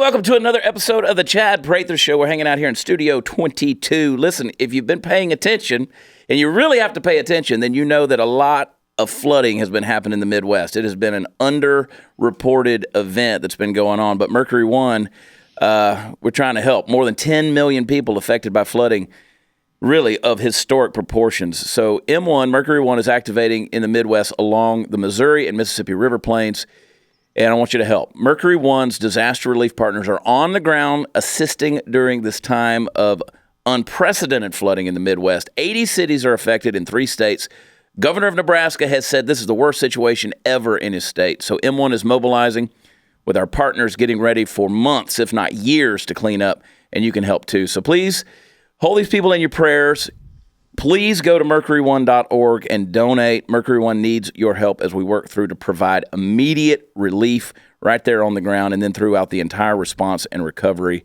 welcome to another episode of the Chad Prather Show. We're hanging out here in Studio 22. Listen, if you've been paying attention, and you really have to pay attention, then you know that a lot of flooding has been happening in the Midwest. It has been an underreported event that's been going on. But Mercury One, we're trying to help. More than 10 million people affected by flooding, really of historic proportions. So M1, Mercury One, is activating in the Midwest along the Missouri and Mississippi River Plains. And I want you to help. Mercury One's disaster relief partners are on the ground assisting during this time of unprecedented flooding in the Midwest. 80 cities are affected in 3 states. Governor of Nebraska has said this is the worst situation ever in his state. So M1 is mobilizing with our partners, getting ready for months, if not years, to clean up. And you can help too. So please hold these people in your prayers. Please go to mercury1.org and donate. Mercury One needs your help as we work through to provide immediate relief right there on the ground and then throughout the entire response and recovery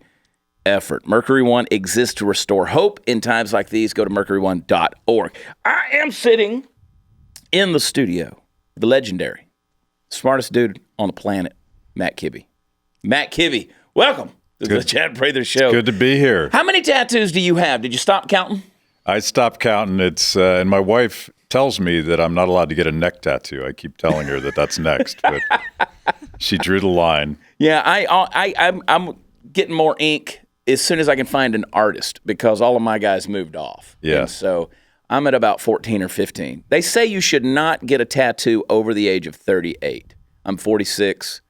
effort. Mercury One exists to restore hope in times like these. Go to mercury1.org. I am sitting in the studio, the legendary, smartest dude on the planet, Matt Kibbe. Matt Kibbe, welcome to the Chad Prather Show. It's good to be here. How many tattoos do you have? Did you stop counting? I stopped counting. It's and my wife tells me that I'm not allowed to get a neck tattoo. I keep telling her that that's next, but she drew the line. Yeah, I'm getting more ink as soon as I can find an artist because all of my guys moved off. Yeah. And so I'm at about 14 or 15. They say you should not get a tattoo over the age of 38. I'm 46.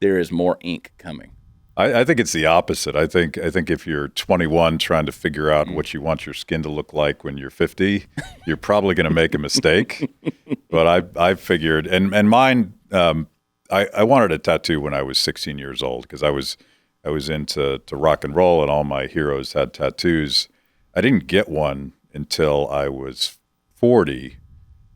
There is more ink coming. I think it's the opposite. I think if you're 21 trying to figure out what you want your skin to look like when you're 50, you're probably going to make a mistake. But I figured, and mine, I wanted a tattoo when I was 16 years old because I was into rock and roll and all my heroes had tattoos. I didn't get one until I was 40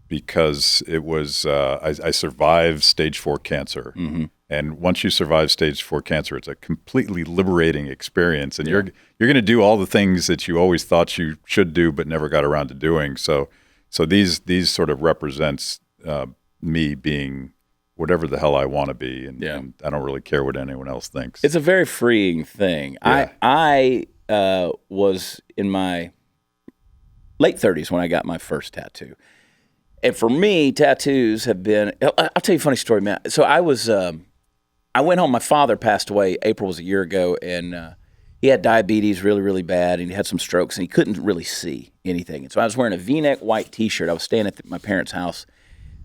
because it was I survived stage 4 cancer. Mm-hmm. And once you survive stage 4 cancer, it's a completely liberating experience. And you're going to do all the things that you always thought you should do but never got around to doing. So these sort of represents me being whatever the hell I want to be. And I don't really care what anyone else thinks. It's a very freeing thing. Yeah. I was in my late 30s when I got my first tattoo. And for me, tattoos have been – I'll tell you a funny story, man. So I went home. My father passed away. April was a year ago, and he had diabetes really, really bad, and he had some strokes, and he couldn't really see anything. And so I was wearing a V-neck white T-shirt. I was staying at my parents' house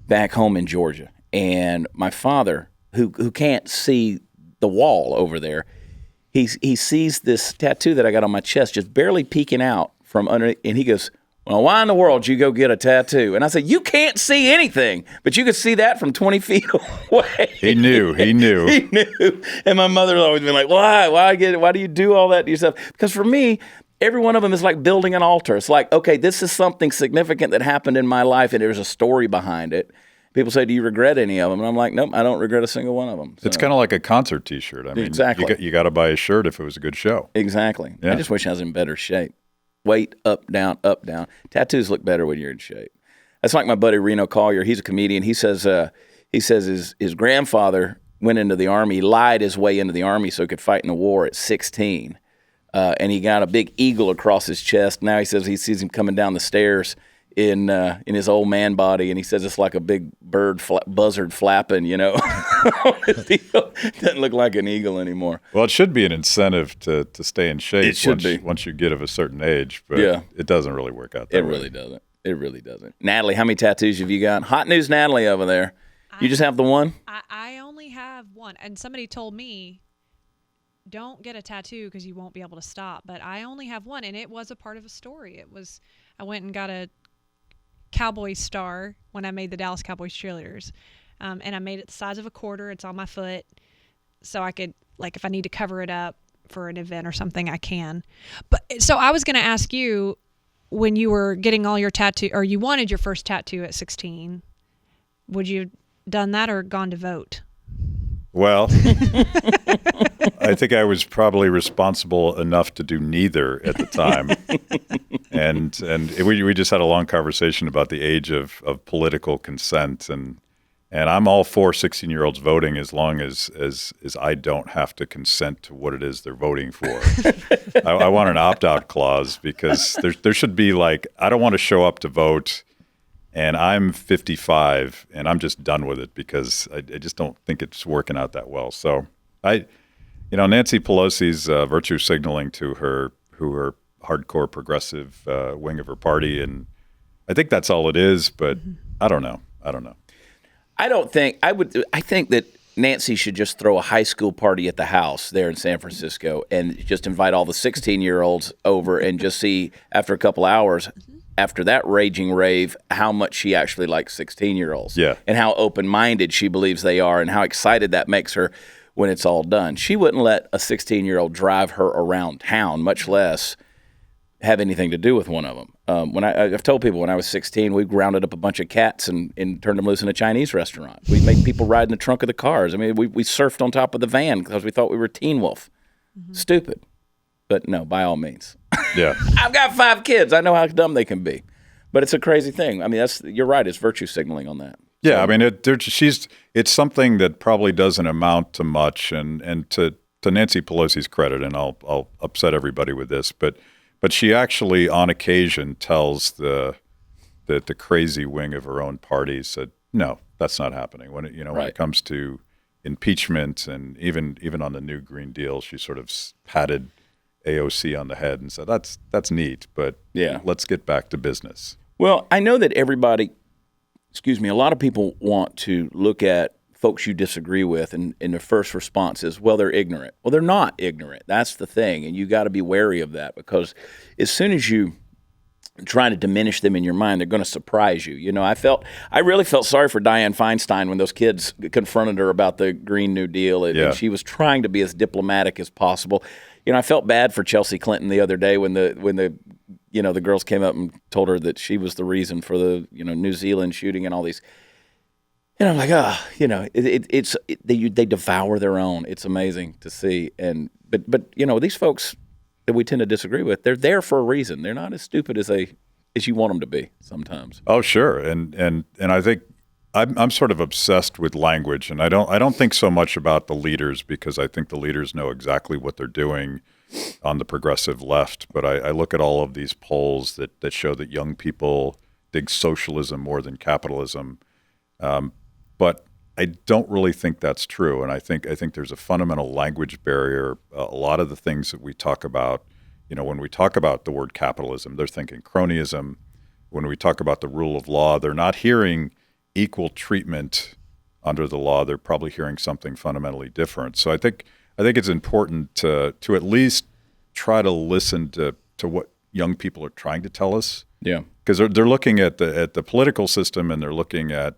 back home in Georgia, and my father, who can't see the wall over there, he sees this tattoo that I got on my chest just barely peeking out from underneath, and he goes, "Well, why in the world did you go get a tattoo?" And I said, "You can't see anything, but you could see that from 20 feet away." He knew. He knew. And my mother's always been like, why do you do all that to yourself? Because for me, every one of them is like building an altar. It's like, okay, this is something significant that happened in my life, and there's a story behind it. People say, "Do you regret any of them?" And I'm like, nope, I don't regret a single one of them. So, it's kind of like a concert T-shirt. I mean, exactly. You got to buy a shirt if it was a good show. Exactly. Yeah. I just wish I was in better shape. Weight, up, down, up, down. Tattoos look better when you're in shape. That's like my buddy Reno Collier. He's a comedian. He says his grandfather went into the Army, lied his way into the Army so he could fight in the war at 16. And he got a big eagle across his chest. Now he says he sees him coming down the stairs in his old man body, and he says it's like a big bird buzzard flapping, you know. Doesn't look like an eagle anymore. Well, it should be an incentive to stay in shape. It should be. Once you get of a certain age, but it doesn't really work out that way. It really doesn't. Natalie, how many tattoos have you got? Hot news, Natalie, over there. You just have the one? I only have one, and somebody told me, don't get a tattoo because you won't be able to stop, but I only have one, and it was a part of a story. I went and got a Cowboy star when I made the Dallas Cowboys cheerleaders, and I made it the size of a quarter. It's on my foot, so I could, like, if I need to cover it up for an event or something, I can. But so I was going to ask you, when you were getting all your tattoo, or you wanted your first tattoo at 16, would you have done that or gone to vote? Well, I think I was probably responsible enough to do neither at the time. and we just had a long conversation about the age of political consent. And And I'm all for 16-year-olds voting as long as I don't have to consent to what it is they're voting for. I want an opt-out clause because there should be like, I don't want to show up to vote and I'm 55 and I'm just done with it because I just don't think it's working out that well. So Nancy Pelosi's virtue signaling to her hardcore progressive wing of her party, and I think that's all it is, but I don't know. I think that Nancy should just throw a high school party at the house there in San Francisco and just invite all the 16-year-olds over and just see after a couple hours, after that raging rave, how much she actually likes 16-year-olds. Yeah. And how open-minded she believes they are and how excited that makes her when it's all done. She wouldn't let a 16-year-old drive her around town, much less have anything to do with one of them. I've told people when I was 16, we rounded up a bunch of cats and turned them loose in a Chinese restaurant. We made people ride in the trunk of the cars. I mean, we surfed on top of the van because we thought we were Teen Wolf. Stupid. But no, by all means. Yeah. I've got 5 kids. I know how dumb they can be. But it's a crazy thing. I mean, you're right. It's virtue signaling on that. Yeah, I mean, it's something that probably doesn't amount to much. And to Nancy Pelosi's credit, and I'll upset everybody with this, but she actually, on occasion, tells the crazy wing of her own party, said, no, that's not happening. When it comes to impeachment and even on the new Green Deal, she sort of patted AOC on the head and said, that's neat, but let's get back to business. Well, I know that a lot of people want to look at folks you disagree with, and their first response is, well, they're ignorant. Well, they're not ignorant. That's the thing, and you got to be wary of that because as soon as you try to diminish them in your mind, they're going to surprise you. You know, I really felt sorry for Dianne Feinstein when those kids confronted her about the Green New Deal, and she was trying to be as diplomatic as possible. You know, I felt bad for Chelsea Clinton the other day when the girls came up and told her that she was the reason for the New Zealand shooting and all these. And I'm like, they devour their own. It's amazing to see. But these folks that we tend to disagree with, they're there for a reason. They're not as stupid as you want them to be sometimes. Oh, sure. And I think I'm sort of obsessed with language, and I don't think so much about the leaders because I think the leaders know exactly what they're doing on the progressive left. But I look at all of these polls that show that young people dig socialism more than capitalism. But I don't really think that's true, and I think there's a fundamental language barrier. A lot of the things that we talk about, when we talk about the word capitalism, they're thinking cronyism. When we talk about the rule of law, they're not hearing equal treatment under the law. They're probably hearing something fundamentally different. So I think it's important to at least try to listen to what young people are trying to tell us. Yeah, because they're looking at the political system, and they're looking at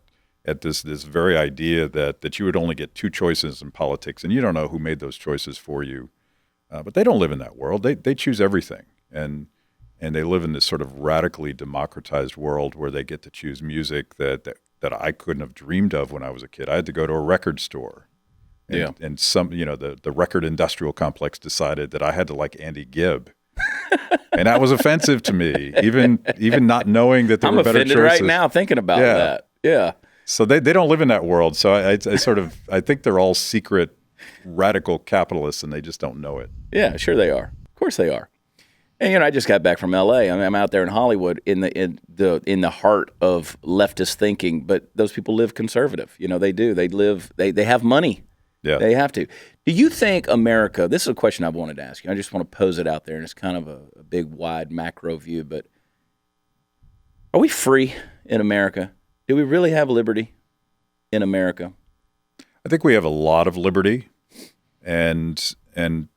this very idea that you would only get 2 choices in politics, and you don't know who made those choices for you. But they don't live in that world. They choose everything, and they live in this sort of radically democratized world where they get to choose music that I couldn't have dreamed of when I was a kid. I had to go to a record store, and some the record industrial complex decided that I had to like Andy Gibb. And that was offensive to me, even not knowing that there were better choices. I'm offended right now thinking about that. Yeah. So they don't live in that world. So I think they're all secret radical capitalists, and they just don't know it. Yeah, sure they are. Of course they are. And I just got back from L.A. I mean, I'm out there in Hollywood in the heart of leftist thinking, but those people live conservative. They do. They have money. Yeah. They have to. Do you think America, this is a question I've wanted to ask you. I just want to pose it out there, and it's kind of a big, wide, macro view, but are we free in America? Do we really have liberty in America? I think we have a lot of liberty, and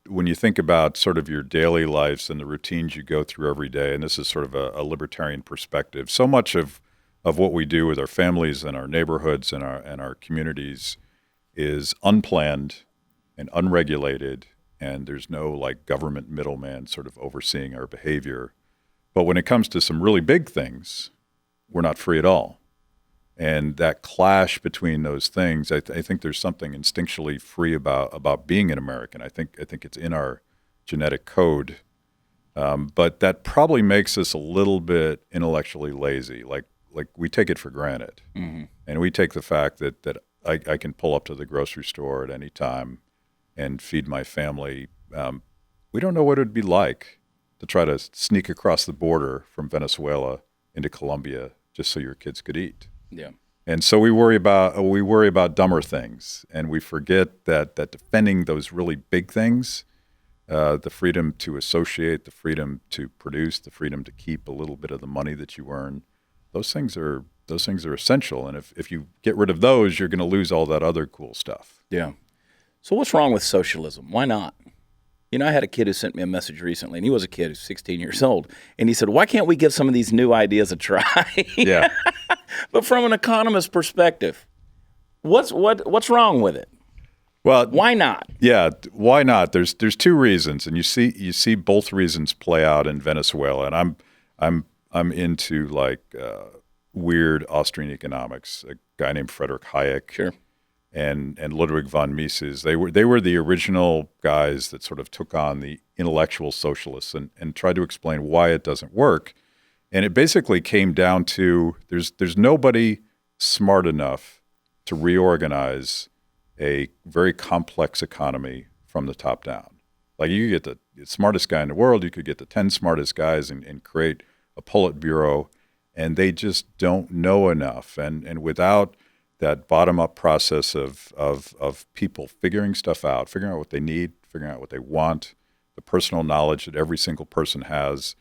when you think about sort of your daily lives and the routines you go through every day, and this is sort of a libertarian perspective, so much of what we do with our families and our neighborhoods and our communities is unplanned and unregulated, and there's no like government middleman sort of overseeing our behavior. But when it comes to some really big things, we're not free at all. And that clash between those things, I think there's something instinctually free about being an American. I think it's in our genetic code, but that probably makes us a little bit intellectually lazy. Like we take it for granted. And we take the fact that I can pull up to the grocery store at any time and feed my family. We don't know what it would be like to try to sneak across the border from Venezuela into Colombia just so your kids could eat. Yeah. And so we worry about dumber things, and we forget that defending those really big things, the freedom to associate, the freedom to produce, the freedom to keep a little bit of the money that you earn, those things are essential. And if you get rid of those, you're going to lose all that other cool stuff. Yeah. So what's wrong with socialism? Why not? You know, I had a kid who sent me a message recently, and he was a kid who's 16 years old, and he said, "Why can't we give some of these new ideas a try?" Yeah. But from an economist perspective, what's wrong with it? Well, Why not? yeah, why not? There's two reasons, and you see both reasons play out in Venezuela. And I'm into weird Austrian economics. A guy named Friedrich Hayek. Sure. And Ludwig von Mises, they were the original guys that sort of took on the intellectual socialists and tried to explain why it doesn't work. And it basically came down to there's nobody smart enough to reorganize a very complex economy from the top down. Like, you could get the smartest guy in the world, you could get the 10 smartest guys and create a Politburo, and they just don't know enough. And without that bottom-up process of people figuring stuff out, figuring out what they need, figuring out what they want, the personal knowledge that every single person has,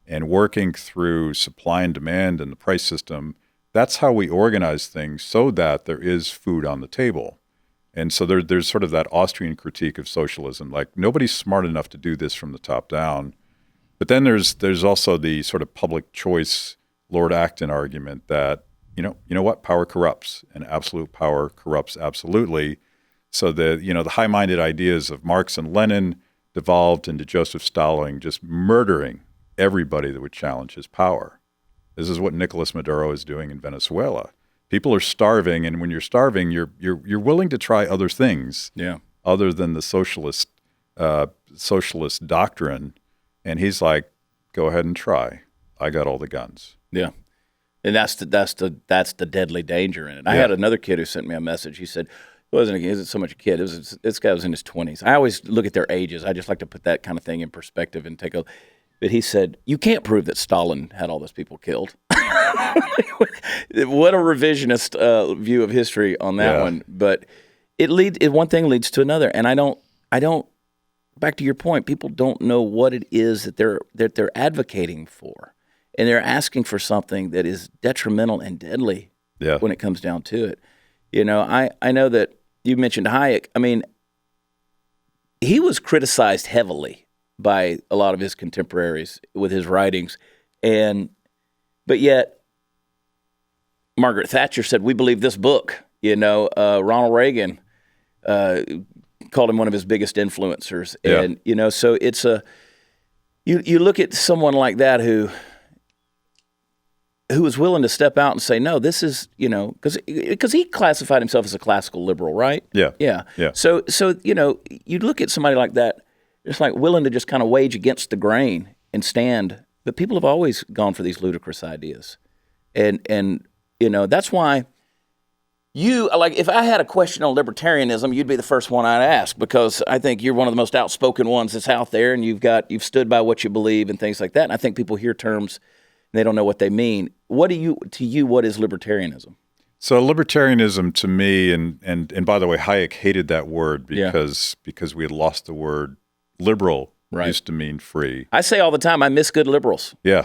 and working through supply and demand and the price system, that's how we organize things so that there is food on the table. And so there's sort of that Austrian critique of socialism, like nobody's smart enough to do this from the top down. But then there's also the sort of public choice Lord Acton argument that, you know what? Power corrupts, and absolute power corrupts absolutely. So the high-minded ideas of Marx and Lenin devolved into Joseph Stalin just murdering everybody that would challenge his power. This is what Nicolas Maduro is doing in Venezuela. People are starving, and when you're starving, you're willing to try other things, other than the socialist doctrine. And he's like, "Go ahead and try. I got all the guns." Yeah. And that's the deadly danger in it. I had another kid who sent me a message. He said, he wasn't so much a kid. This guy was in his 20s. I always look at their ages. I just like to put that kind of thing in perspective and take a. But he said, "You can't prove that Stalin had all those people killed." What a revisionist view of history on that one. But one thing leads to another, and I don't. Back to your point, people don't know what it is that they're advocating for. And they're asking for something that is detrimental and deadly when it comes down to it. You know, I know that you mentioned Hayek. I mean, he was criticized heavily by a lot of his contemporaries with his writings. But yet, Margaret Thatcher said, "We believe this book." Ronald Reagan called him one of his biggest influencers. And, so it's you look at someone like that who was willing to step out and say, no, this is, because he classified himself as a classical liberal, right? Yeah. So you look at somebody like that, it's like willing to just kind of wage against the grain and stand. But people have always gone for these ludicrous ideas. And that's why if I had a question on libertarianism, you'd be the first one I'd ask, because I think you're one of the most outspoken ones that's out there, and you've stood by what you believe and things like that. And I think people hear terms and they don't know what they mean. What is libertarianism? So libertarianism to me, and by the way, Hayek hated that word because we had lost the word liberal. Right. Used to mean free. I say all the time, I miss good liberals. Yeah.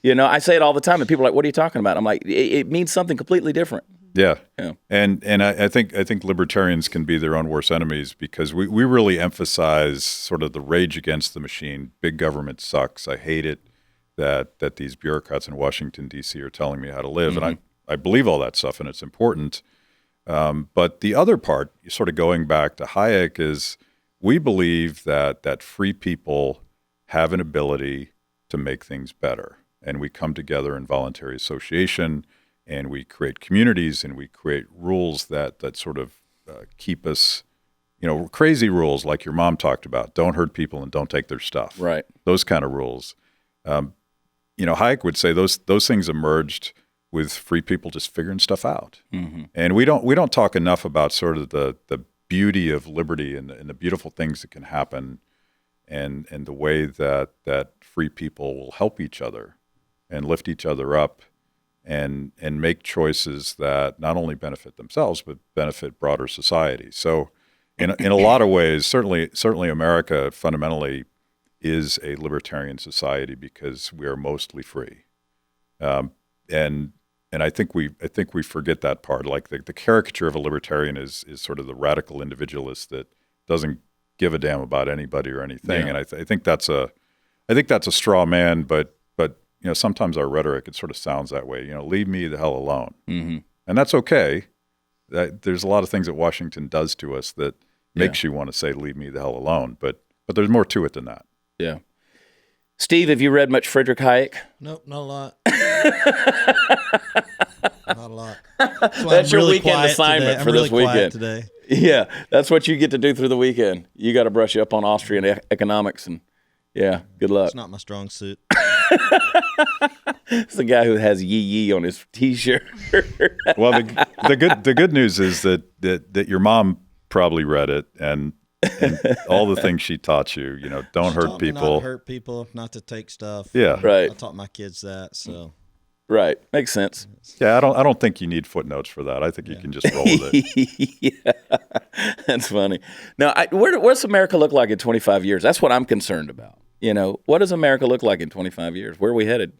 I say it all the time, and people are like, "What are you talking about?" I'm like, it means something completely different. Yeah. And I think libertarians can be their own worst enemies, because we really emphasize sort of the rage against the machine. Big government sucks. I hate it that these bureaucrats in Washington, D.C. are telling me how to live. Mm-hmm. And I believe all that stuff, and it's important. But the other part, sort of going back to Hayek, is we believe that free people have an ability to make things better. And we come together in voluntary association, and we create communities, and we create rules that sort of keep us, crazy rules like your mom talked about. Don't hurt people and don't take their stuff. Right. Those kind of rules. Hayek would say those things emerged with free people just figuring stuff out. And we don't talk enough about sort of the beauty of liberty and the beautiful things that can happen, and the way that free people will help each other and lift each other up and make choices that not only benefit themselves but benefit broader society. So in a lot of ways, certainly America fundamentally is a libertarian society because we are mostly free. And I think we forget that part. Like the caricature of a libertarian is sort of the radical individualist that doesn't give a damn about anybody or anything. Yeah. And I think that's a straw man. But sometimes our rhetoric, it sort of sounds that way. Leave me the hell alone. And that's okay. There's a lot of things that Washington does to us that makes you want to say, leave me the hell alone. But there's more to it than that. Yeah. Steve, have you read much Friedrich Hayek? Nope, not a lot. Not a lot. That's your weekend assignment for this weekend. Today. Yeah, that's what you get to do through the weekend. You got to brush up on Austrian economics, and good luck. It's not my strong suit. It's the guy who has yee yee on his T-shirt. Well, the good news is that your mom probably read it and all the things she taught you. Don't hurt people. Not to hurt people, not to take stuff. Yeah, right. I taught my kids that. So. Right, makes sense. Yeah, I don't think you need footnotes for that. I think you can just roll with it. Yeah, that's funny. Now, what's America look like in 25 years? That's what I'm concerned about. What does America look like in 25 years? Where are we headed?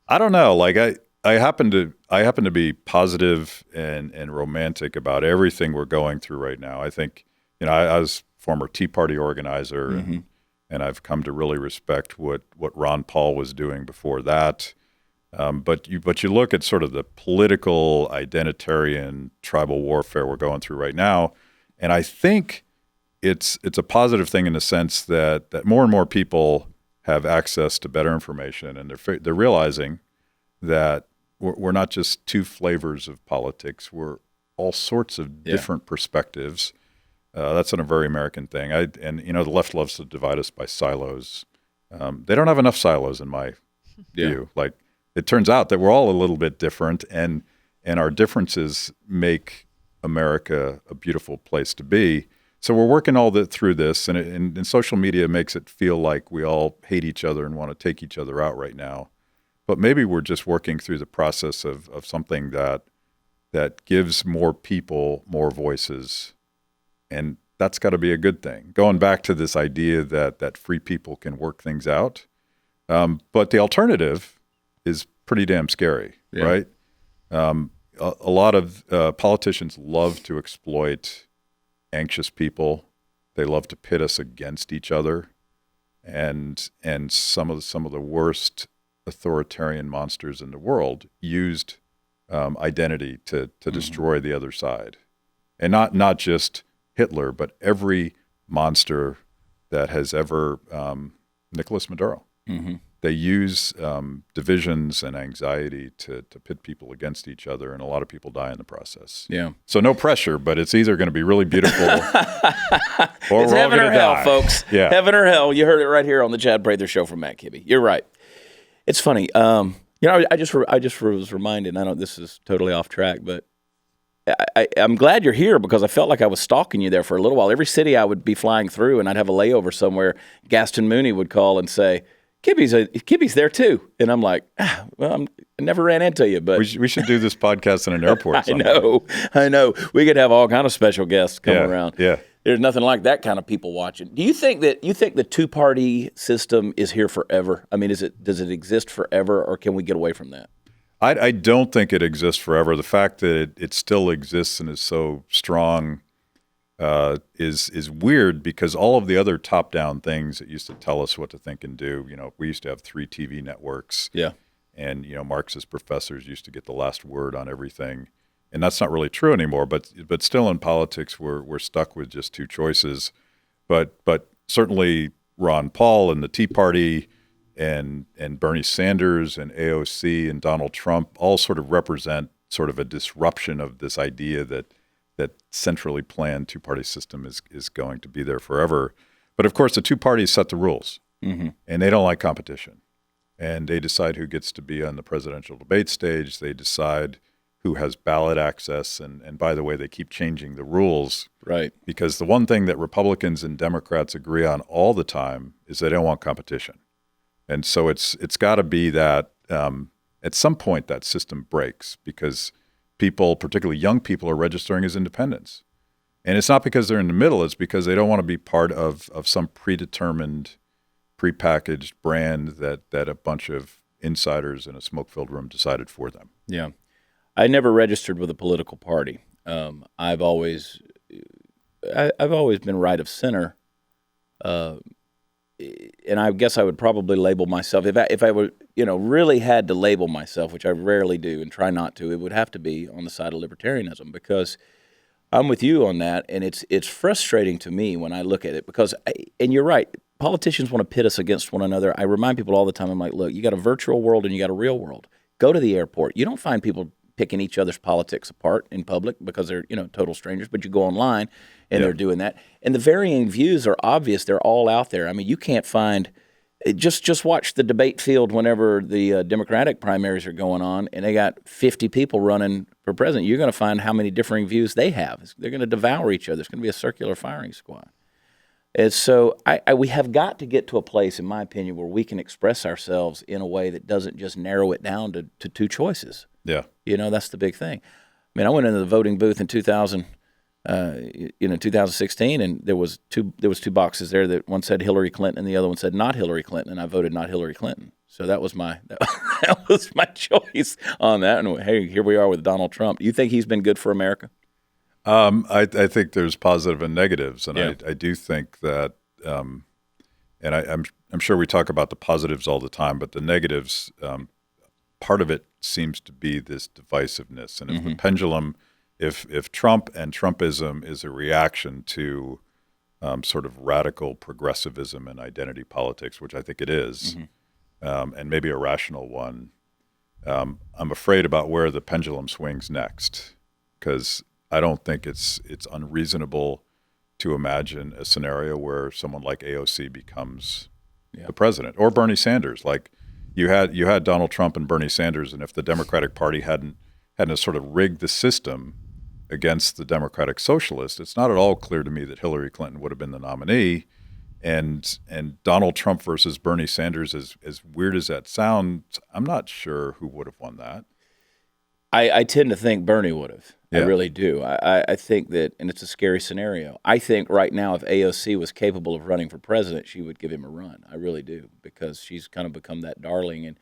I don't know. Like I happen to be positive and romantic about everything we're going through right now. I think I was a former Tea Party organizer, and I've come to really respect what Ron Paul was doing before that. But you look at sort of the political, identitarian, tribal warfare we're going through right now, and I think it's a positive thing in the sense that more and more people have access to better information, and they're realizing that we're not just two flavors of politics; we're all sorts of different perspectives. That's a very American thing. The left loves to divide us by silos. They don't have enough silos in my view. Like, it turns out that we're all a little bit different, and our differences make America a beautiful place to be. So we're working through this, and social media makes it feel like we all hate each other and want to take each other out right now. But maybe we're just working through the process of something that gives more people more voices, and that's got to be a good thing. Going back to this idea that free people can work things out, but the alternative is pretty damn scary, right? A lot of politicians love to exploit anxious people. They love to pit us against each other, and some of the worst authoritarian monsters in the world used identity to destroy the other side, and not just Hitler, but every monster that has ever Nicolas Maduro. They use divisions and anxiety to pit people against each other, and a lot of people die in the process. Yeah. So no pressure, but it's either going to be really beautiful or It's we're all heaven going or to hell, die. folks. Yeah. Heaven or hell. You heard it right here on the Chad Prather Show from Matt Kibbe. You're right. It's funny. I just was reminded. I know this is totally off track, but I'm glad you're here because I felt like I was stalking you there for a little while. Every city I would be flying through, and I'd have a layover somewhere, Gaston Mooney would call and say, Kibbe's there too. And I'm like, I never ran into you, but We should do this podcast in an airport somewhere. I know. We could have all kind of special guests come around. Yeah. There's nothing like that kind of people watching. Do you think the two-party system is here forever? I mean, does it exist forever, or can we get away from that? I don't think it exists forever. The fact that it still exists and is so strong is weird, because all of the other top-down things that used to tell us what to think and do, we used to have 3 TV networks. Yeah. And, Marxist professors used to get the last word on everything. And that's not really true anymore, but still in politics, we're stuck with just 2 choices. But certainly Ron Paul and the Tea Party and Bernie Sanders and AOC and Donald Trump all sort of represent sort of a disruption of this idea that centrally planned 2-party system is going to be there forever. But of course, the 2 parties set the rules, and they don't like competition. and they decide who gets to be on the presidential debate stage. They decide who has ballot access. And by the way, they keep changing the rules. Right. Because the one thing that Republicans and Democrats agree on all the time is they don't want competition. And so it's got to be that at some point that system breaks because people, particularly young people, are registering as independents. And it's not because they're in the middle. It's because they don't want to be part of some predetermined, prepackaged brand that a bunch of insiders in a smoke-filled room decided for them. Yeah. I never registered with a political party. I've always been right of center. And I guess I would probably label myself, if I were, really had to label myself, which I rarely do and try not to, it would have to be on the side of libertarianism, because I'm with you on that. And it's frustrating to me when I look at it because, and you're right, politicians want to pit us against one another. I remind people all the time, I'm like, look, you got a virtual world and you got a real world. Go to the airport. You don't find people picking each other's politics apart in public because they're, total strangers, but you go online and they're doing that. And the varying views are obvious. They're all out there. I mean, you can't find just watch the debate field whenever the Democratic primaries are going on and they got 50 people running for president. You're going to find how many differing views they have. They're going to devour each other. It's going to be a circular firing squad. And so we have got to get to a place, in my opinion, where we can express ourselves in a way that doesn't just narrow it down to two choices. Yeah. That's the big thing. I mean, I went into the voting booth in 2016, and there was two boxes there that one said Hillary Clinton and the other one said not Hillary Clinton, and I voted not Hillary Clinton. So that was my choice on that. And hey, here we are with Donald Trump. Do you think he's been good for America? I think there's positive and negatives, and Yeah. I do think that, and I'm sure we talk about the positives all the time, but the negatives, part of it seems to be this divisiveness, and if the pendulum, if Trump and Trumpism is a reaction to sort of radical progressivism and identity politics, which I think it is, and maybe a rational one, I'm afraid about where the pendulum swings next, because I don't think it's unreasonable to imagine a scenario where someone like AOC becomes the president, or Bernie Sanders. Like you had Donald Trump and Bernie Sanders, and if the Democratic Party hadn't sort of rigged the system against the Democratic Socialists, it's not at all clear to me that Hillary Clinton would have been the nominee. And Donald Trump versus Bernie Sanders, as weird as that sounds, I'm not sure who would have won that. I tend to think Bernie would have. Yeah. I really do. I think that, and it's a scary scenario. I think right now if AOC was capable of running for president, she would give him a run. I really do, because she's kind of become that darling, and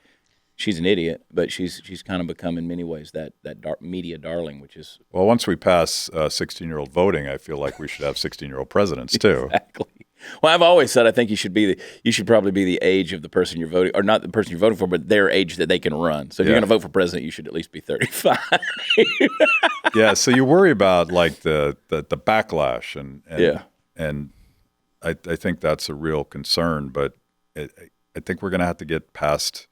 she's an idiot, but she's kind of become in many ways that media darling, which is... Well, once we pass 16-year-old voting, I feel like we should have 16-year-old presidents too. Exactly. Well, I've always said I think you should probably be the age of the person you're voting, or not the person you're voting for, but their age that they can run. So if you're going to vote for president, you should at least be 35. Yeah. So you worry about like the backlash, and I think that's a real concern. But I think we're going to have to get past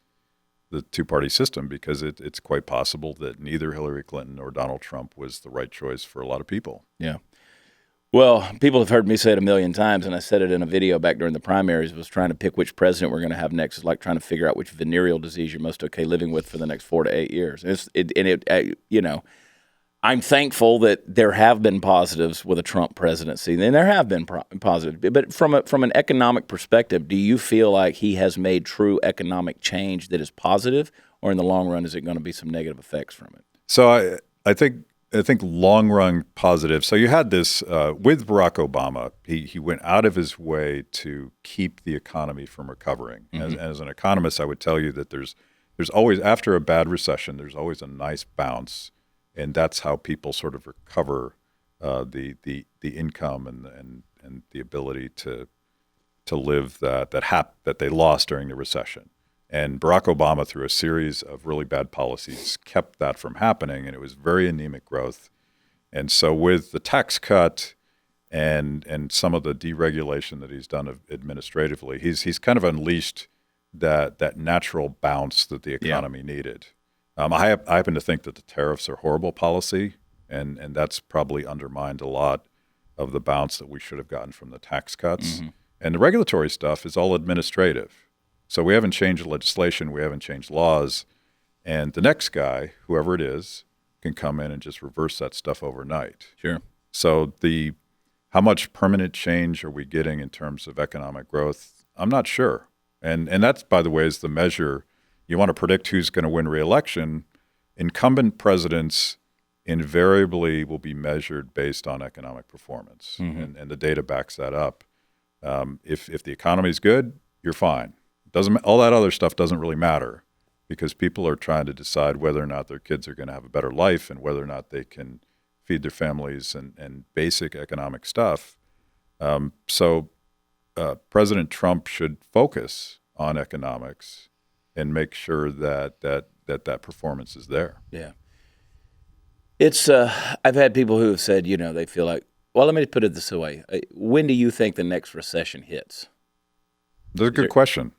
the two-party system, because it's quite possible that neither Hillary Clinton or Donald Trump was the right choice for a lot of people. Yeah. Well, people have heard me say it a million times, and I said it in a video back during the primaries. I was trying to pick which president we're going to have next. It's like trying to figure out which venereal disease you're most okay living with for the next 4 to 8 years. I'm thankful that there have been positives with a Trump presidency, and there have been positives. But from an economic perspective, do you feel like he has made true economic change that is positive, or in the long run, is it going to be some negative effects from it? So I think long run positive. So you had this with Barack Obama. He went out of his way to keep the economy from recovering. As an economist, I would tell you that there's always, after a bad recession, there's always a nice bounce, and that's how people sort of recover the income and the ability to live that they lost during the recession. And Barack Obama, through a series of really bad policies, kept that from happening, and it was very anemic growth. And so with the tax cut and some of the deregulation that he's done administratively, he's kind of unleashed that natural bounce that the economy needed. I happen to think that the tariffs are horrible policy, and that's probably undermined a lot of the bounce that we should have gotten from the tax cuts. And the regulatory stuff is all administrative. So we haven't changed legislation, we haven't changed laws, and the next guy, whoever it is, can come in and just reverse that stuff overnight. Sure. So how much permanent change are we getting in terms of economic growth? I'm not sure. And that's, by the way, is the measure. You want to predict who's going to win re-election. Incumbent presidents invariably will be measured based on economic performance, and the data backs that up. If the economy is good, you're fine. All that other stuff doesn't really matter, because people are trying to decide whether or not their kids are going to have a better life and whether or not they can feed their families and basic economic stuff. So President Trump should focus on economics and make sure that performance is there. Yeah. It's I've had people who have said, they feel like, well, let me put it this way. When do you think the next recession hits? That's a good question.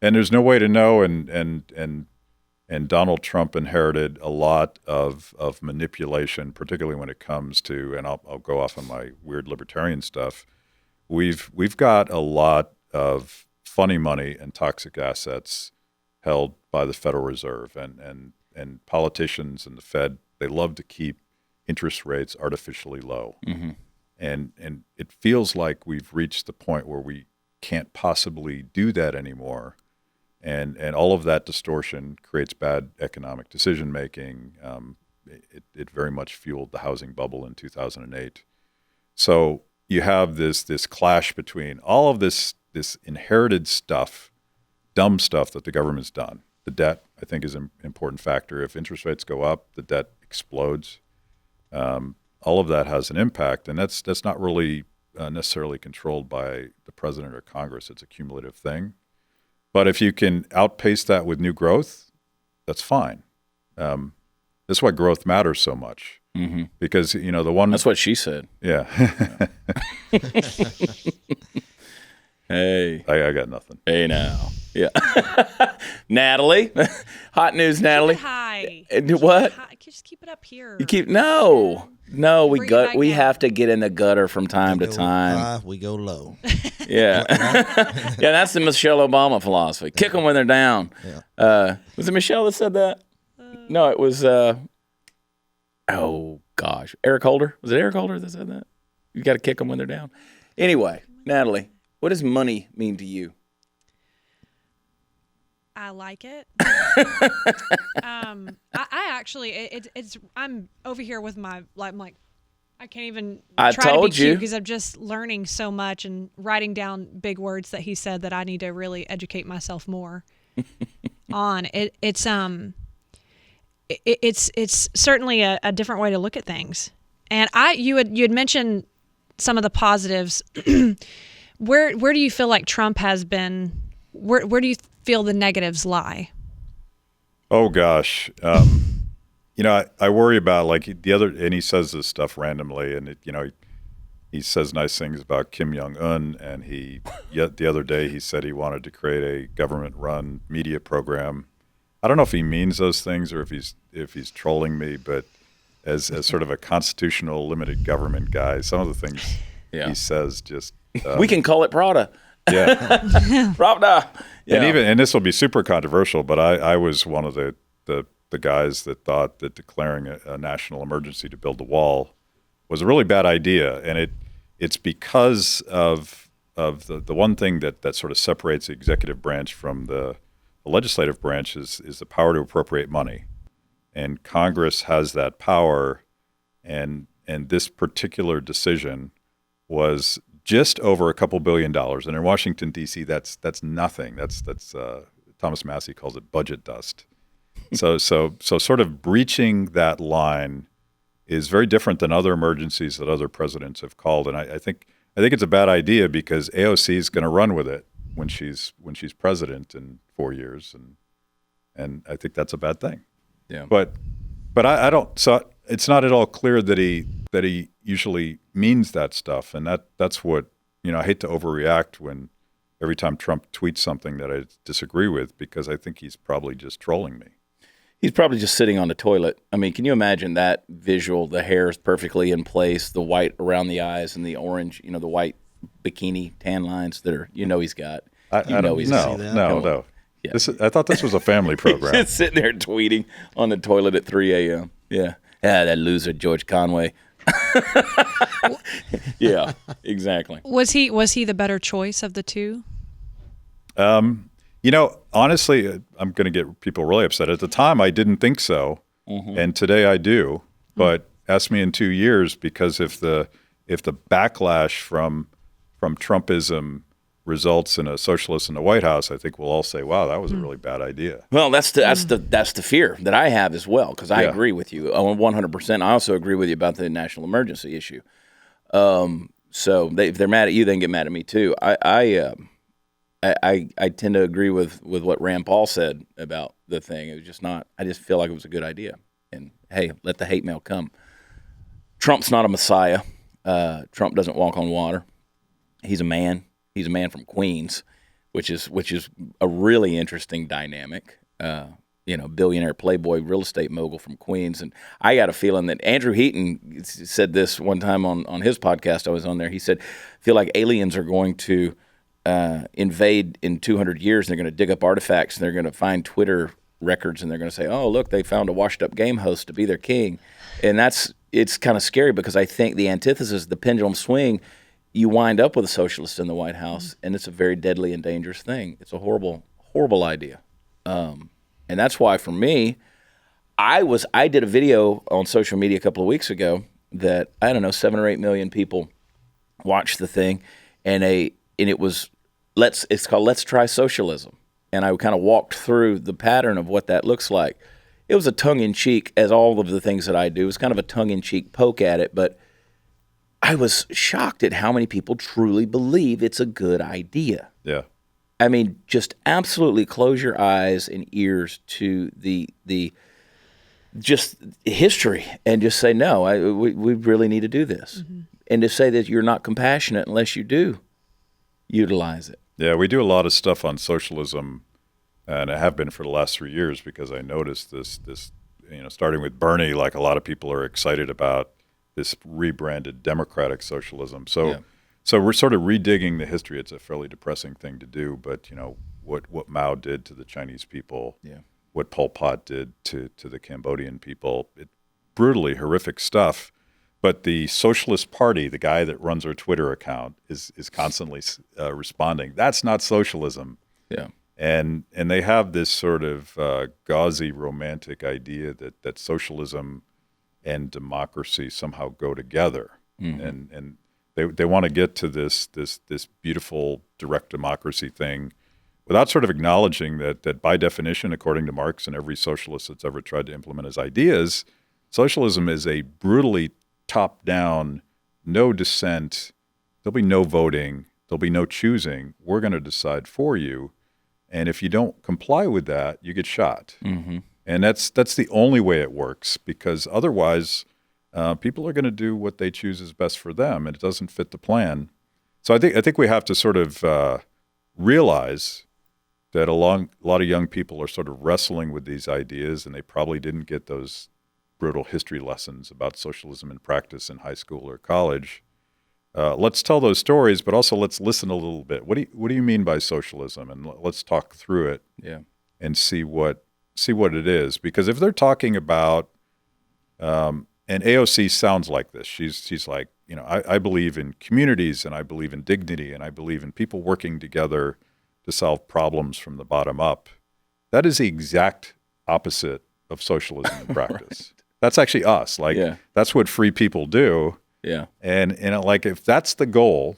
And there's no way to know, and Donald Trump inherited a lot of manipulation, particularly when it comes to, and I'll go off on my weird libertarian stuff. We've got a lot of funny money and toxic assets held by the Federal Reserve, and politicians and the Fed, they love to keep interest rates artificially low. And it feels like we've reached the point where we can't possibly do that anymore. And all of that distortion creates bad economic decision making. It very much fueled the housing bubble in 2008. So you have this clash between all of this inherited stuff, dumb stuff that the government's done. The debt, I think, is an important factor. If interest rates go up, the debt explodes. All of that has an impact, and that's not really necessarily controlled by the president or Congress. It's a cumulative thing. But if you can outpace that with new growth, that's fine. That's why growth matters so much. Because, the one... That's what she said. Yeah. Hey. I got nothing. Hey now. Yeah. Natalie. Hot news, Natalie. Keep it high. What? Just keep it up here. No, we Bring it back down. have to get in the gutter from time to time. High, we go low. Yeah. Yeah, that's the Michelle Obama philosophy. Kick them when they're down. Yeah. Was it Michelle that said that? No, it was, oh, gosh. Eric Holder? Was it Eric Holder that said that? You got to kick them when they're down. Anyway, Natalie, what does money mean to you? I like it. I actually, I'm over here with my, I'm like, I can't even I try told to be you. cute because I'm just learning so much and writing down big words that he said that I need to really educate myself more on. It's certainly a different way to look at things. And you had mentioned some of the positives. Where do you feel like Trump has been? Where do you feel the negatives lie? Oh gosh, I worry about like the other, and he says this stuff randomly, and he says nice things about Kim Jong-un, and yet the other day he said he wanted to create a government-run media program. I don't know if he means those things or if he's trolling me, but as sort of a constitutional limited government guy, some of the things he says just we can call it Prather. Yeah. Pravda. Yeah. And this will be super controversial, but I was one of the guys that thought that declaring a national emergency to build the wall was a really bad idea, and it's because of the one thing that sort of separates the executive branch from the legislative branch is the power to appropriate money, and Congress has that power, and this particular decision was just over a couple $2 billion, and in Washington D.C. that's nothing. That's Thomas Massey calls it budget dust. So sort of breaching that line is very different than other emergencies that other presidents have called, and I think it's a bad idea because AOC is going to run with it when she's president in 4 years, and I think that's a bad thing. Yeah. But I don't. So it's not at all clear that he usually means that stuff, and that's what I hate to overreact when every time Trump tweets something that I disagree with, because I think he's probably just trolling me. He's probably just sitting on the toilet. I mean, can you imagine that visual? The hair is perfectly in place, the white around the eyes, and the orange, the white bikini tan lines that are, he's got. You know he's no, see that. no. Yeah. I thought this was a family program. Just sitting there tweeting on the toilet at 3 a.m. Yeah. That loser George Conway. Yeah, exactly. Was he the better choice of the two? Honestly, I'm going to get people really upset. At the time, I didn't think so, and today I do. But ask me in 2 years, because if the backlash from Trumpism results in a socialist in the White House, I think we'll all say, "Wow, that was a really bad idia." Well, that's the fear that I have as well, because I Yeah. agree with you 100%. I also agree with you about the national emergency issue. So if they're mad at you, they can get mad at me too. I tend to agree with what Rand Paul said about the thing. It was just not. I just feel like it was a good idea. And hey, let the hate mail come. Trump's not a messiah. Trump doesn't walk on water. He's a man. He's a man from Queens, which is a really interesting dynamic. Billionaire playboy real estate mogul from Queens. And I got a feeling that Andrew Heaton said this one time on his podcast. I was on there. He said, I feel like aliens are going to invade in 200 years, and they're going to dig up artifacts, and they're going to find Twitter records, and they're going to say, oh, look, they found a washed-up game host to be their king. And it's kind of scary, because I think the antithesis, the pendulum swing, you wind up with a socialist in the White House, and it's a very deadly and dangerous thing. It's a horrible, horrible idea. And that's why, for me, I did a video on social media a couple of weeks ago that, 7 or 8 million people watched the thing, and it was it's called Let's Try Socialism. And I kind of walked through the pattern of what that looks like. It was a tongue-in-cheek, as all of the things that I do. It was kind of a tongue-in-cheek poke at it, but I was shocked at how many people truly believe it's a good idea. Yeah. I mean, just absolutely close your eyes and ears to the just history and just say, no, we really need to do this. Mm-hmm. And to say that you're not compassionate unless you do utilize it. Yeah, we do a lot of stuff on socialism, and I have been for the last 3 years, because I noticed this, starting with Bernie, like a lot of people are excited about this rebranded democratic socialism. So we're sort of redigging the history. It's a fairly depressing thing to do, but what Mao did to the Chinese people, what Pol Pot did to the Cambodian people, brutally horrific stuff. But the Socialist Party, the guy that runs our Twitter account, is constantly responding, that's not socialism. Yeah. And they have this sort of gauzy romantic idea that socialism and democracy somehow go together. Mm-hmm. And they want to get to this beautiful direct democracy thing without sort of acknowledging that by definition, according to Marx and every socialist that's ever tried to implement his ideas, socialism is a brutally top-down, no dissent, there'll be no voting, there'll be no choosing, we're going to decide for you. And if you don't comply with that, you get shot. Mm-hmm. And that's the only way it works, because otherwise people are going to do what they choose is best for them, and it doesn't fit the plan. So I think we have to sort of realize that a lot of young people are sort of wrestling with these ideas, and they probably didn't get those brutal history lessons about socialism in practice in high school or college. Let's tell those stories, but also let's listen a little bit. What do you mean by socialism? And let's talk through it, and see what it is. Because if they're talking about, and AOC sounds like this, she's like, I believe in communities, and I believe in dignity, and I believe in people working together to solve problems from the bottom up. That is the exact opposite of socialism in practice. Right. That's actually us. That's what free people do. Yeah. And like, if that's the goal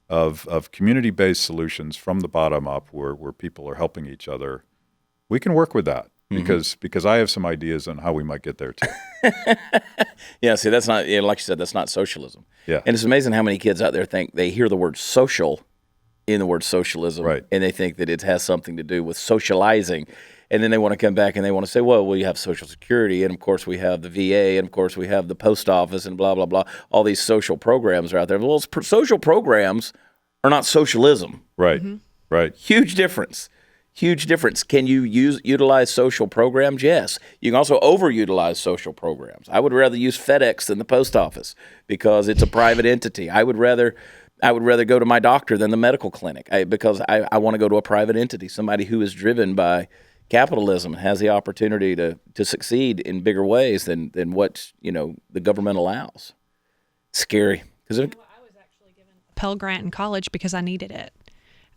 of community-based solutions from the bottom up, where people are helping each other, we can work with that. Because I have some ideas on how we might get there too. Yeah, see, that's not, like you said, that's not socialism. Yeah. And it's amazing how many kids out there think they hear the word social in the word socialism, right, and they think that it has something to do with socializing. And then they want to come back and they want to say, well, we have Social Security, and of course we have the VA, and of course we have the post office, and blah, blah, blah. All these social programs are out there. Well, social programs are not socialism. Right, right. Huge difference. Huge difference. Can you utilize social programs? Yes. You can also overutilize social programs. I would rather use FedEx than the post office because it's a private entity. I would rather I would rather go to my doctor than the medical clinic because I want to go to a private entity, somebody who is driven by capitalism and has the opportunity to succeed in bigger ways than what the government allows. Scary. Because I was actually given a Pell Grant in college because I needed it.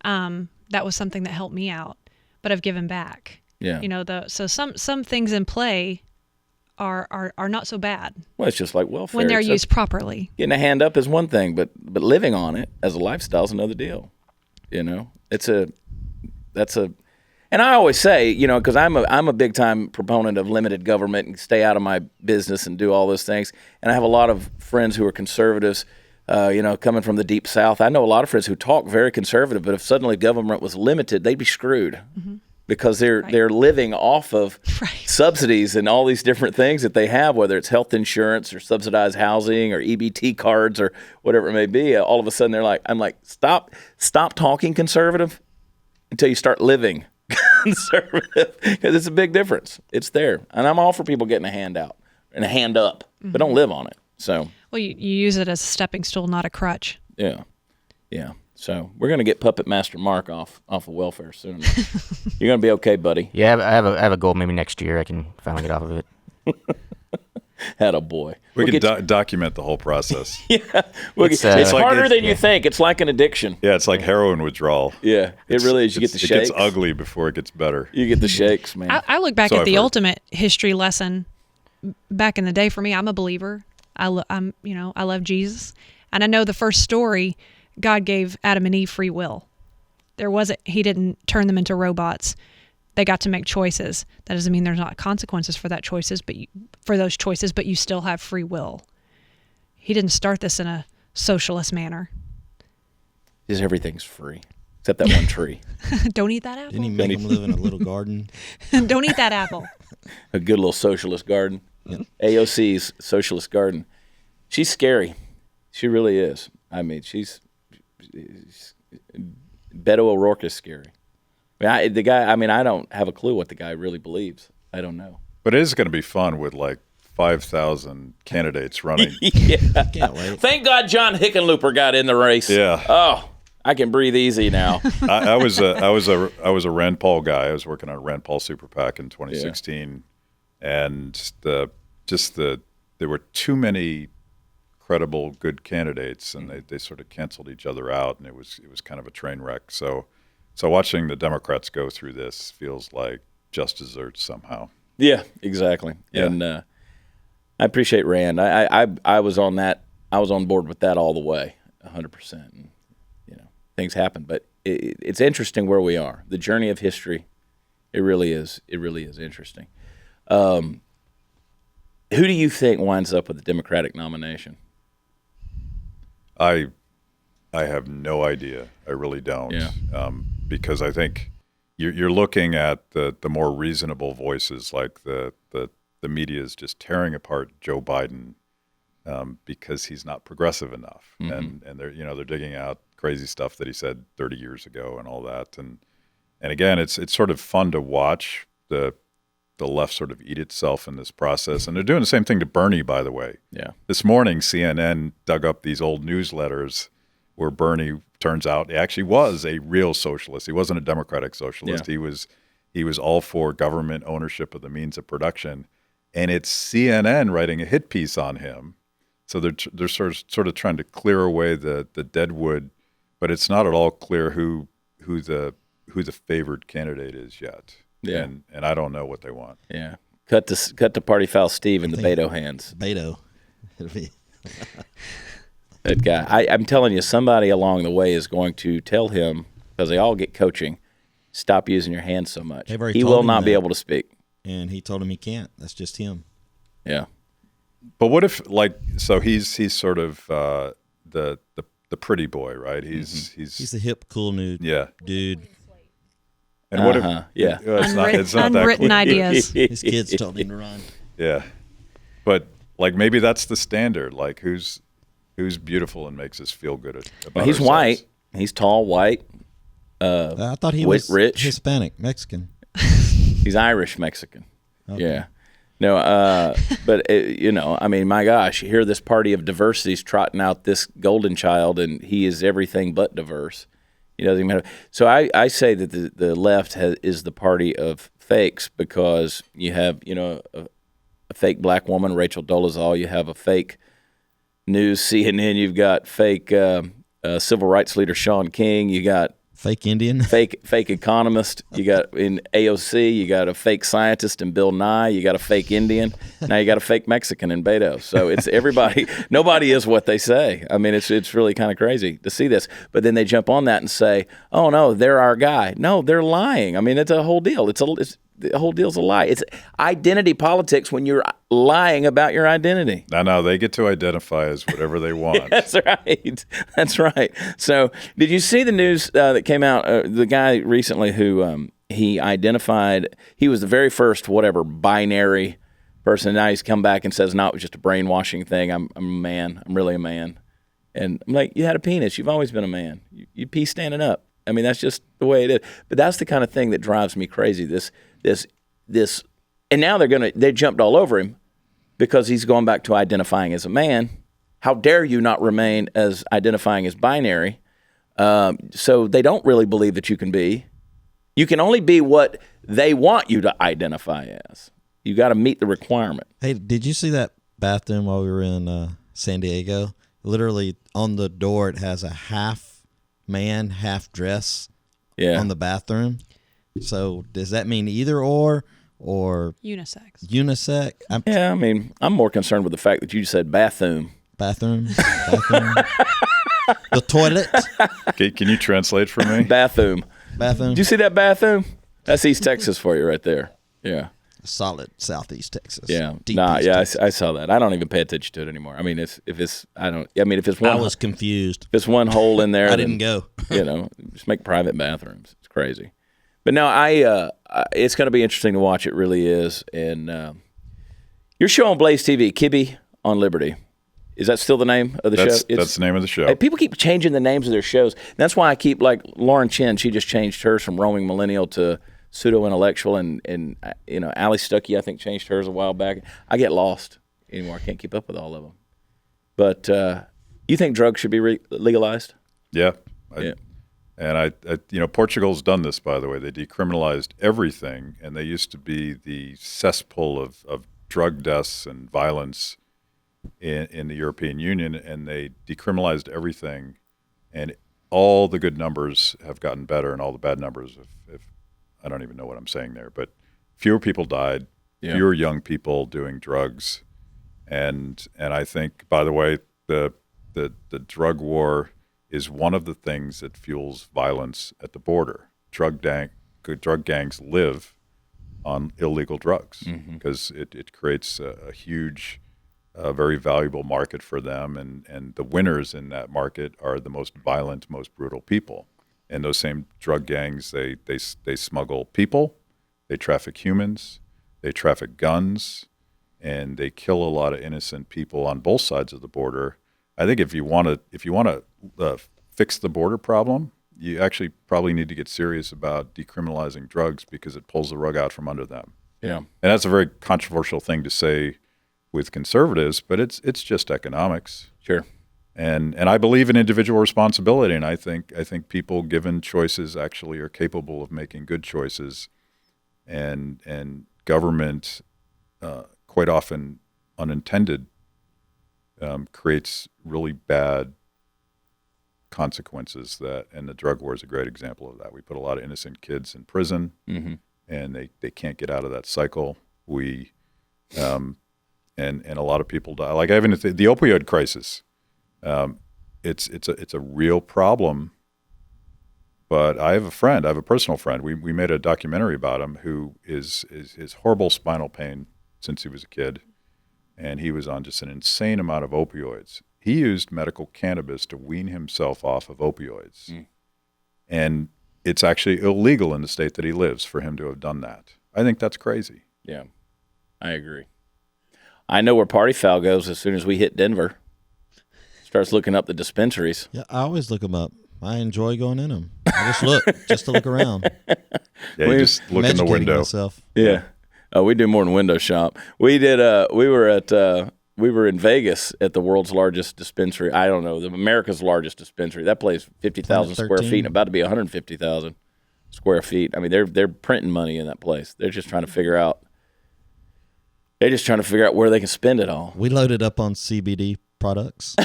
That was something that helped me out, but I've given back. Yeah. So some things in play are not so bad. Well, it's just like welfare. When they're used properly. Getting a hand up is one thing, but living on it as a lifestyle is another deal. And I always say, because I'm a big time proponent of limited government and stay out of my business and do all those things. And I have a lot of friends who are conservatives, coming from the deep South. I know a lot of friends who talk very conservative, but if suddenly government was limited, they'd be screwed. Mm-hmm. Because they're living off of subsidies and all these different things that they have, whether it's health insurance or subsidized housing or EBT cards or whatever it may be. All of a sudden, I'm like, stop talking conservative until you start living conservative, because it's a big difference. It's there, and I'm all for people getting a hand out and a hand up, but don't live on it. So, well, you use it as a stepping stool, not a crutch. Yeah. So we're gonna get Puppet Master Mark off of welfare soon. You're gonna be okay, buddy. Yeah, I have a goal. Maybe next year I can finally get off of it. Attaboy. We can document the whole process. Yeah, it's harder than you think. It's like an addiction. Yeah, it's like heroin withdrawal. Yeah, it really is. You get the shakes. It gets ugly before it gets better. You get the shakes, man. I look back at the ultimate history lesson back in the day. For me, I'm a believer. I love Jesus, and I know the first story. God gave Adam and Eve free will. He didn't turn them into robots. They got to make choices. That doesn't mean there's not consequences for those choices, but you still have free will. He didn't start this in a socialist manner. Because everything's free, except that one tree. Don't eat that apple. Didn't he make them live in a little garden? Don't eat that apple. A good little socialist garden. Yep. AOC's socialist garden. She's scary. She really is. I mean, Beto O'Rourke is scary. I don't have a clue what the guy really believes. I don't know. But it is going to be fun with like 5,000 candidates running. Yeah. Can't wait. Thank God John Hickenlooper got in the race. Yeah. Oh, I can breathe easy now. I was a Rand Paul guy. I was working on a Rand Paul super PAC in 2016, and there were too many credible, good candidates, and they sort of canceled each other out, and it was kind of a train wreck. So watching the Democrats go through this feels like just desserts somehow. Yeah, exactly. Yeah. And I appreciate Rand. I was on that. I was on board with that all the way, 100%. And, things happen, but it's interesting where we are. The journey of history, it really is. It really is interesting. Who do you think winds up with the Democratic nomination? I have no idea. I really don't. Yeah. Because I think you're looking at the more reasonable voices, like the media is just tearing apart Joe Biden because he's not progressive enough, and they're digging out crazy stuff that he said 30 years ago and all that, and again, it's sort of fun to watch the left sort of eat itself in this process, and they're doing the same thing to Bernie, by the way. Yeah. This morning, CNN dug up these old newsletters where Bernie, turns out, he actually was a real socialist. He wasn't a democratic socialist. Yeah. He was all for government ownership of the means of production, and it's CNN writing a hit piece on him. So they're sort of trying to clear away the deadwood, but it's not at all clear who the favored candidate is yet. Yeah. And I don't know what they want. Yeah. Cut to Party Foul Steve in the Beto hands. Beto. It'll be. That guy. I'm telling you, somebody along the way is going to tell him, because they all get coaching, stop using your hands so much. They've already He told will him not be that. able to speak. And he told him he can't. That's just him. Yeah. But what if, so he's sort of the pretty boy, right? He's the hip, cool new dude. And what if? Yeah. It's not that Unwritten clear. ideas. His kids told him to run. Yeah, but maybe that's the standard. Like who's beautiful and makes us feel good about He's ourselves. white. He's tall, white. I thought he was rich. Hispanic, Mexican. He's Irish Mexican. Okay. Yeah. No, but I mean, my gosh, you hear this party of diversities trotting out this golden child, and he is everything but diverse. He doesn't even matter. So I say that the left is the party of fakes, because you have a fake black woman, Rachel Dolezal. You have a fake news CNN. You've got fake civil rights leader Sean King. You got fake Indian, fake economist. You got in AOC. You got a fake scientist in Bill Nye. You got a fake Indian. Now you got a fake Mexican in Beto. So it's everybody. Nobody is what they say. I mean, it's really kind of crazy to see this. But then they jump on that and say, "Oh no, they're our guy." No, they're lying. I mean, it's a whole deal. The whole deal's a lie. It's identity politics when you're lying about your identity. No, they get to identify as whatever they want. That's right. That's right. So, did you see the news that came out? The guy recently who he identified, he was the very first binary person. Now he's come back and says, "No, it was just a brainwashing thing. I'm a man. I'm really a man." And I'm like, "You had a penis. You've always been a man. You pee standing up. I mean, that's just the way it is." But that's the kind of thing that drives me crazy. This, and now they jumped all over him because he's going back to identifying as a man. How dare you not remain as identifying as binary? So they don't really believe that you can be. You can only be what they want you to identify as. You got to meet the requirement. Hey, did you see that bathroom while we were in San Diego? Literally on the door, it has a half man, half dress on the bathroom. So does that mean either or unisex? Unisex? Yeah, I mean, I'm more concerned with the fact that you said bathroom. Bathroom. The toilet. Okay, can you translate for me? Bathroom. Bathroom. Did you see that bathroom? That's East Texas for you right there. Yeah. Solid Southeast Texas. Yeah. Deep East Texas. I saw that. I don't even pay attention to it anymore. I mean, if it's one. I was confused. If it's one hole in there, I didn't go. Just make private bathrooms. It's crazy. But no, it's going to be interesting to watch. It really is. And your show on BlazeTV, Kibbe on Liberty. Is that still the name of the show? That's the name of the show. Hey, people keep changing the names of their shows. That's why I keep, like Lauren Chin, she just changed hers from roaming millennial to pseudo-intellectual. And Allie Stuckey, I think, changed hers a while back. I get lost anymore. I can't keep up with all of them. But you think drugs should be legalized? Yeah. And Portugal's done this, by the way. They decriminalized everything, and they used to be the cesspool of drug deaths and violence in the European Union, and they decriminalized everything, and all the good numbers have gotten better, and all the bad numbers, if I don't even know what I'm saying there, but fewer people died, fewer young people doing drugs, and I think, by the way, the drug war is one of the things that fuels violence at the border. Drug gangs live on illegal drugs because it creates a huge, very valuable market for them, and the winners in that market are the most violent, most brutal people. And those same drug gangs, they smuggle people, they traffic humans, they traffic guns, and they kill a lot of innocent people on both sides of the border. I think if you want to fix the border problem, you actually probably need to get serious about decriminalizing drugs because it pulls the rug out from under them. Yeah, and that's a very controversial thing to say with conservatives, but it's just economics. Sure. And I believe in individual responsibility, and I think people given choices actually are capable of making good choices, and government quite often unintended creates really bad consequences and the drug war is a great example of that. We put a lot of innocent kids in prison, and they can't get out of that cycle. We and a lot of people die. Like even the opioid crisis, it's a real problem. But I have a personal friend. We made a documentary about him who is horrible spinal pain since he was a kid, and he was on just an insane amount of opioids. He used medical cannabis to wean himself off of opioids. And it's actually illegal in the state that he lives for him to have done that. I think that's crazy. Yeah, I agree. I know where Party Foul goes as soon as we hit Denver. Starts looking up the dispensaries. Yeah, I always look them up. I enjoy going in them. I just look, just to look around. Yeah, you just look in the window. Myself. Yeah. We do more than window shop. We did. We were in Vegas at the world's largest dispensary. I don't know, America's largest dispensary. That place, 50,000 square feet, and about to be 150,000 square feet. I mean, they're printing money in that place. They're just trying to figure out. They're just trying to figure out where they can spend it all. We loaded up on CBD products,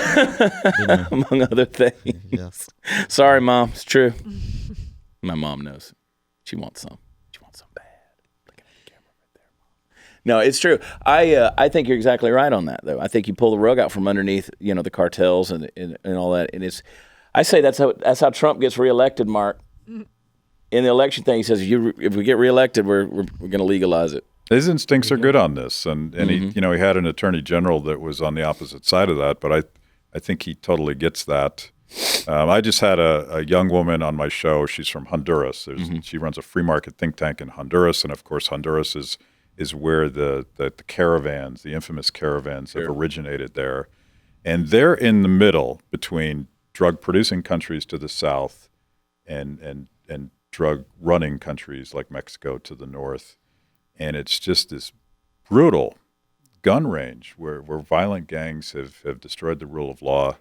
among other things. Yes. Sorry, Mom. It's true. My mom knows. She wants some. She wants some bad. Look at the camera right there, Mom. No, it's true. I think you're exactly right on that, though. I think you pull the rug out from underneath, the cartels and all that. And I say that's how Trump gets reelected, Mark. In the election thing, he says, if we get reelected, we're going to legalize it. His instincts are good on this, and he had an attorney general that was on the opposite side of that, but I think he totally gets that. I just had a young woman on my show. She's from Honduras. She runs a free market think tank in Honduras, and of course Honduras is where the caravans, the infamous caravans, have originated there, and they're in the middle between drug producing countries to the south and drug running countries like Mexico to the north. And it's just this brutal gun range where violent gangs have destroyed the rule of law.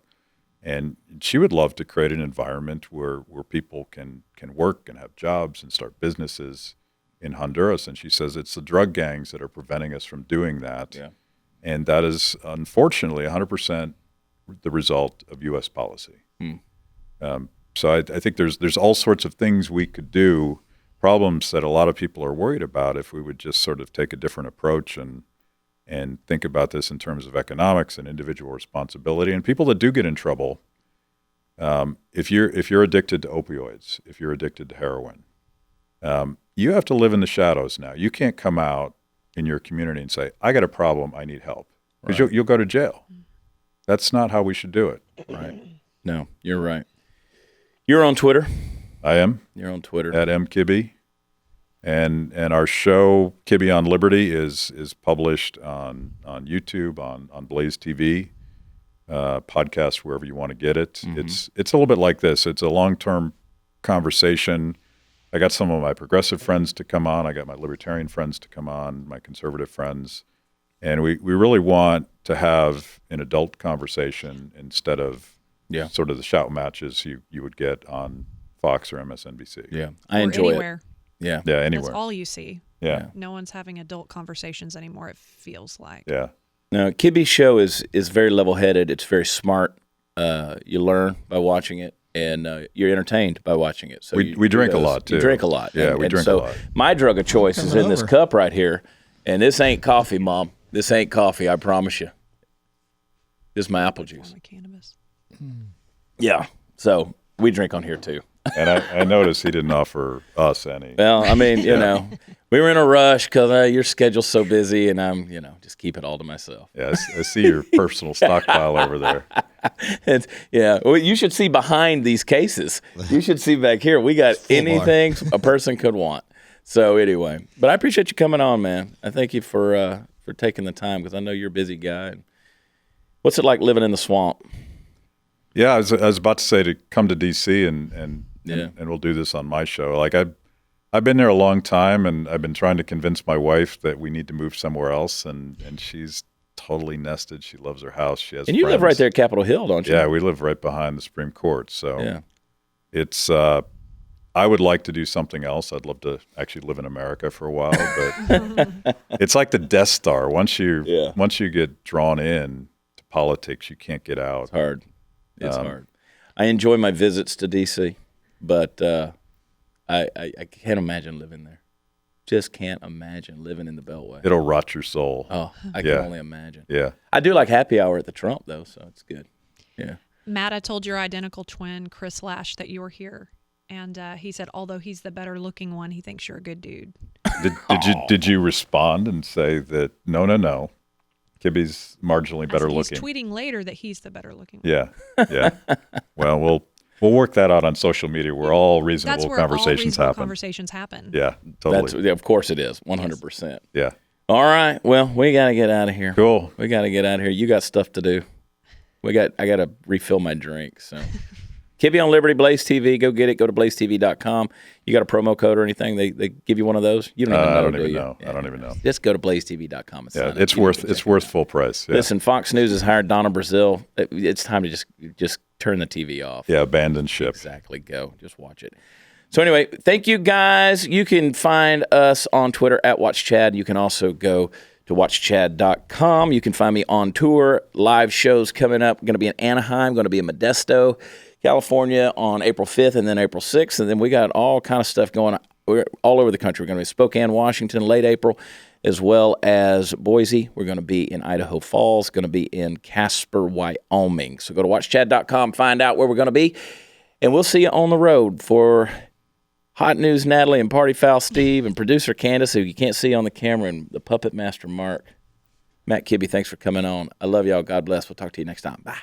And she would love to create an environment where people can work and have jobs and start businesses in Honduras. And she says it's the drug gangs that are preventing us from doing that. Yeah. And that is, unfortunately, 100% the result of U.S. policy. So I think there's all sorts of things we could do, problems that a lot of people are worried about if we would just sort of take a different approach and think about this in terms of economics and individual responsibility. And people that do get in trouble, if you're addicted to opioids, if you're addicted to heroin, you have to live in the shadows now. You can't come out in your community and say, I got a problem, I need help. Because you'll go to jail. That's not how we should do it. Right. No, you're right. You're on Twitter. I am. You're on Twitter. At Kibbe. And our show, Kibbe on Liberty, is published on YouTube, on BlazeTV, podcast, wherever you want to get it. It's a little bit like this. It's a long-term conversation. I got some of my progressive friends to come on. I got my libertarian friends to come on, my conservative friends. And we really want to have an adult conversation instead of sort of the shout matches you would get on Fox or MSNBC. Yeah, I enjoy anywhere. it. Yeah, anywhere. That's all you see. Yeah. No one's having adult conversations anymore, it feels like. Yeah. No, Kibbe's show is very level-headed. It's very smart. You learn by watching it, and you're entertained by watching it. So we drink a lot, too. You drink a lot. Yeah, we drink a lot. My drug of choice is in this cup right here, and this ain't coffee, Mom. This ain't coffee, I promise you. This is my apple juice. Cannabis. Yeah, so we drink on here, too. And I noticed he didn't offer us any. Well, I mean, we were in a rush because your schedule's so busy, and I'm, just keep it all to myself. Yeah, I see your personal stockpile over there. Well, you should see behind these cases. You should see back here. We got anything a person could want. So anyway, but I appreciate you coming on, man. I thank you for taking the time because I know you're a busy guy. What's it like living in the swamp? Yeah, I was about to say to come to D.C. and we'll do this on my show. Like I've been there a long time, and I've been trying to convince my wife that we need to move somewhere else, and she's totally nested. She loves her house. She has and you friends. live right there at Capitol Hill, don't you? Yeah, we live right behind the Supreme Court. So it's I would like to do something else. I'd love to actually live in America for a while, but it's like the Death Star. Once you get drawn in to politics, you can't get out. It's hard. It's hard. I enjoy my visits to D.C., but I can't imagine living there. Just can't imagine living in the Beltway. It'll rot your soul. Oh, I can only imagine. Yeah. I do like happy hour at the Trump, though, so it's good. Yeah. Matt, I told your identical twin, Chris Lash, that you were here. And he said, although he's the better looking one, he thinks you're a good dude. Did you respond and say that, no, Kibbe's marginally better looking? He's tweeting later that he's the better looking one. Yeah. Well, we'll work that out on social media where all reasonable That's where conversations all reasonable happen. conversations happen. Yeah, totally. Of course it is, 100%. Yeah. All right. Well, we got to get out of here. Cool. We got to get out of here. You got stuff to do. I got to refill my drink. So, Kibbe on Liberty, Blaze TV. Go get it. Go to blazetv.com. You got a promo code or anything? They give you one of those? You don't even know, I don't do even you? know. Yeah. I don't even know. Just go to blazetv.com. Yeah, it's worth full price. Yeah. Listen, Fox News has hired Donna Brazile. It's time to just turn the TV off. Yeah, abandon ship. Exactly. Go. Just watch it. So anyway, thank you guys. You can find us on Twitter at WatchChad. You can also go to watchchad.com. You can find me on tour. Live shows coming up. Going to be in Anaheim. Going to be in Modesto, California on April 5th and then April 6th. And then we got all kind of stuff going on. We're all over the country. We're going to be in Spokane, Washington, late April, as well as Boise. We're going to be in Idaho Falls. Going to be in Casper, Wyoming. So go to watchchad.com. Find out where we're going to be. And we'll see you on the road. For Hot News Natalie and Party Foul Steve and producer Candace, who you can't see on the camera, and the puppet master Mark. Matt Kibbe, thanks for coming on. I love y'all. God bless. We'll talk to you next time. Bye.